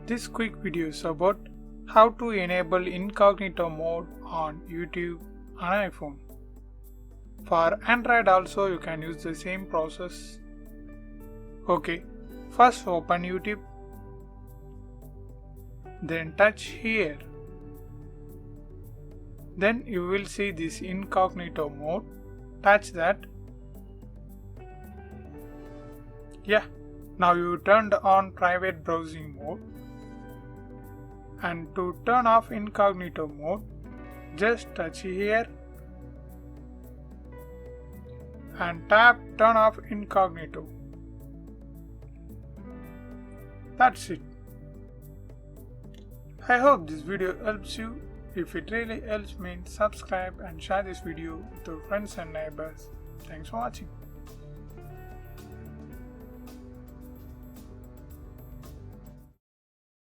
This quick video is about how to enable incognito mode on YouTube on iPhone. For Android also you can use the same process. Okay, first open YouTube, then touch here. Then you will see this incognito mode. Touch that. Yeah, now you turned on private browsing mode. And to turn off incognito mode, just touch here and tap turn off incognito. That's it. I hope this video helps you. If it really helps me, subscribe and share this video with your friends and neighbors. Thanks for watching.